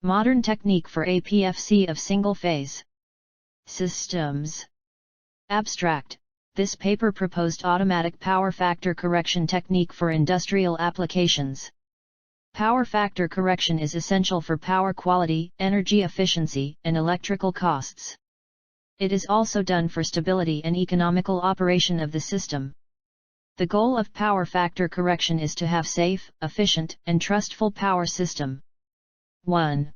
Modern technique for APFC of single-phase systems. Abstract. This paper proposed automatic power factor correction technique for industrial applications. Power factor correction is essential for power quality, energy efficiency, and electrical costs. It is also done for stability and economical operation of the system. The goal of power factor correction is to have safe, efficient, and trustful power system. 1.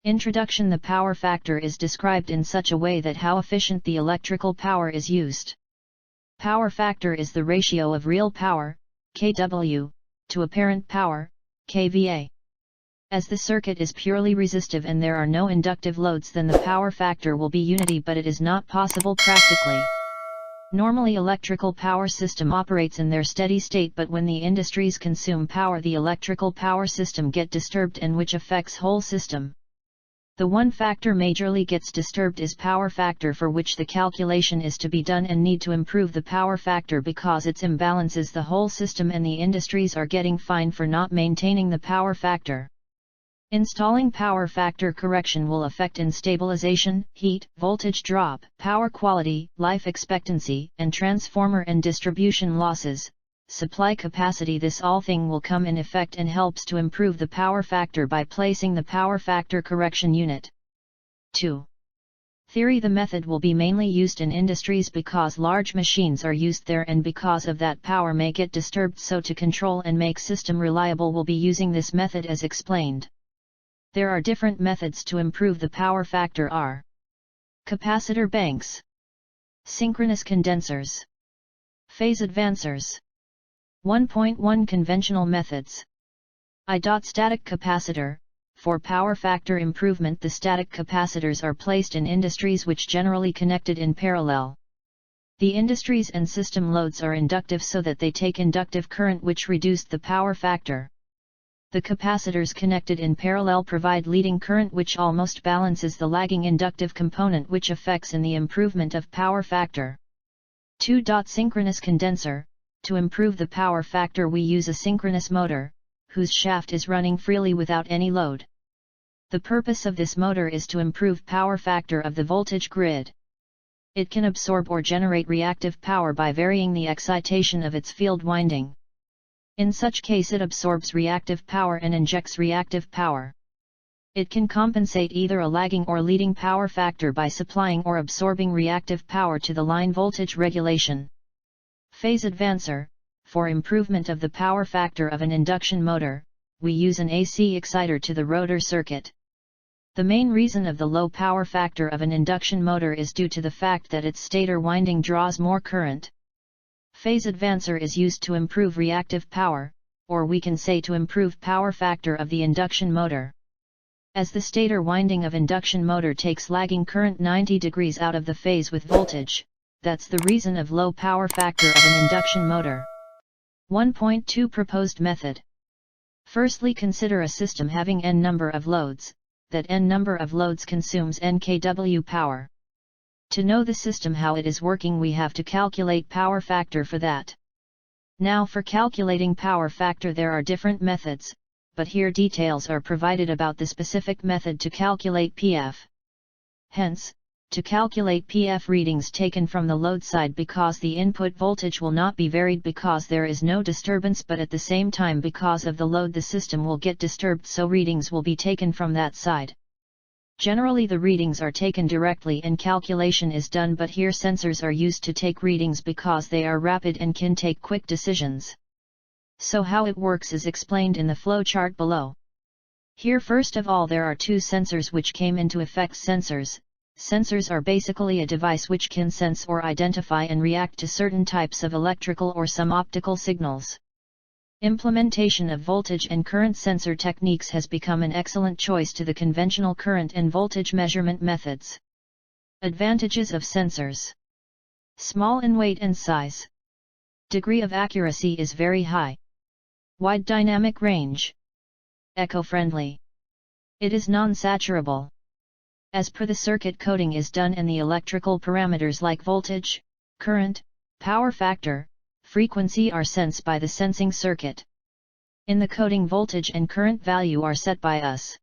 Introduction. The power factor is described in such a way that how efficient the electrical power is used. Power factor is the ratio of real power, kW, to apparent power, kVA. As the circuit is purely resistive and there are no inductive loads, then the power factor will be unity, but it is not possible practically. Normally electrical power system operates in their steady state, but when the industries consume power, the electrical power system get disturbed, and which affects whole system. The one factor majorly gets disturbed is power factor, for which the calculation is to be done and need to improve the power factor because its imbalances the whole system, and the industries are getting fined for not maintaining the power factor. Installing power factor correction will affect in stabilization, heat, voltage drop, power quality, life expectancy, and transformer and distribution losses, supply capacity. This all thing will come in effect and helps to improve the power factor by placing the power factor correction unit. 2. Theory. The method will be mainly used in industries because large machines are used there, and because of that power may get disturbed, so to control and make system reliable will be using this method as explained. There are different methods to improve the power factor are: capacitor banks, synchronous condensers, phase advancers. 1.1 Conventional methods. Static capacitor. For power factor improvement, the static capacitors are placed in industries which generally connected in parallel. The industries and system loads are inductive, so that they take inductive current which reduced the power factor. The capacitors connected in parallel provide leading current which almost balances the lagging inductive component, which affects in the improvement of power factor. 2. Synchronous condenser. To improve the power factor we use a synchronous motor, whose shaft is running freely without any load. The purpose of this motor is to improve power factor of the voltage grid. It can absorb or generate reactive power by varying the excitation of its field winding. In such case it absorbs reactive power and injects reactive power. It can compensate either a lagging or leading power factor by supplying or absorbing reactive power to the line voltage regulation. Phase advancer. For improvement of the power factor of an induction motor, we use an AC exciter to the rotor circuit. The main reason of the low power factor of an induction motor is due to the fact that its stator winding draws more current. Phase advancer is used to improve reactive power, or we can say to improve power factor of the induction motor. As the stator winding of induction motor takes lagging current 90 degrees out of the phase with voltage, that's the reason of low power factor of an induction motor. 1.2 Proposed method. Firstly, consider a system having n number of loads, that n number of loads consumes n kW power. To know the system how it is working, we have to calculate power factor for that. Now for calculating power factor there are different methods, but here details are provided about the specific method to calculate PF. Hence, to calculate PF readings taken from the load side, because the input voltage will not be varied because there is no disturbance, but at the same time because of the load the system will get disturbed, so readings will be taken from that side. Generally the readings are taken directly and calculation is done, but here sensors are used to take readings because they are rapid and can take quick decisions. So how it works is explained in the flow chart below. Here first of all there are two sensors which came into effect. Sensors are basically a device which can sense or identify and react to certain types of electrical or some optical signals. Implementation of voltage and current sensor techniques has become an excellent choice to the conventional current and voltage measurement methods. Advantages of sensors: small in weight and size. Degree of accuracy is very high. Wide dynamic range. Eco-friendly. It is non-saturable. As per the circuit coding is done and the electrical parameters like voltage, current, power factor, frequency are sensed by the sensing circuit. In the coding voltage and current value are set by us.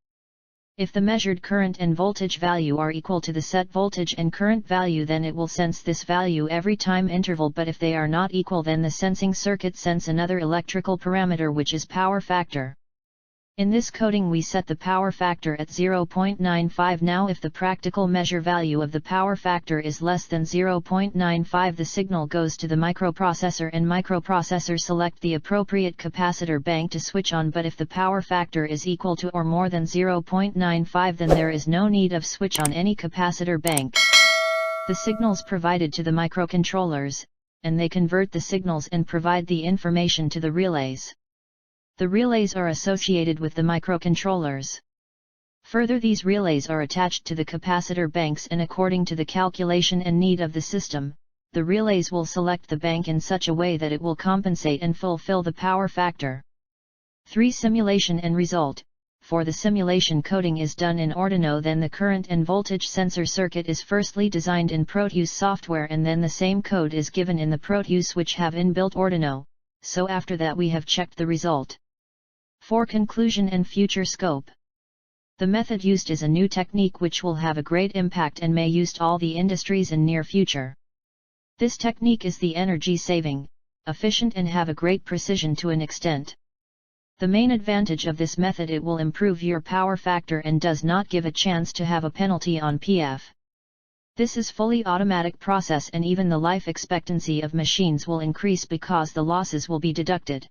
If the measured current and voltage value are equal to the set voltage and current value, then it will sense this value every time interval, but if they are not equal, then the sensing circuit sense another electrical parameter, which is power factor. In this coding we set the power factor at 0.95. Now if the practical measure value of the power factor is less than 0.95, the signal goes to the microprocessor, and microprocessor select the appropriate capacitor bank to switch on, but if the power factor is equal to or more than 0.95, then there is no need of switch on any capacitor bank. The signals provided to the microcontrollers, and they convert the signals and provide the information to the relays. The relays are associated with the microcontrollers. Further, these relays are attached to the capacitor banks, and according to the calculation and need of the system, the relays will select the bank in such a way that it will compensate and fulfill the power factor. 3. Simulation and result. For the simulation, coding is done in Arduino, then the current and voltage sensor circuit is firstly designed in Proteus software, and then the same code is given in the Proteus which have inbuilt Arduino, so after that we have checked the result. 4. Conclusion and future scope. The method used is a new technique which will have a great impact and may used all the industries in near future. This technique is the energy saving, efficient, and have a great precision to an extent. The main advantage of this method, it will improve your power factor and does not give a chance to have a penalty on PF. This is fully automatic process, and even the life expectancy of machines will increase because the losses will be deducted.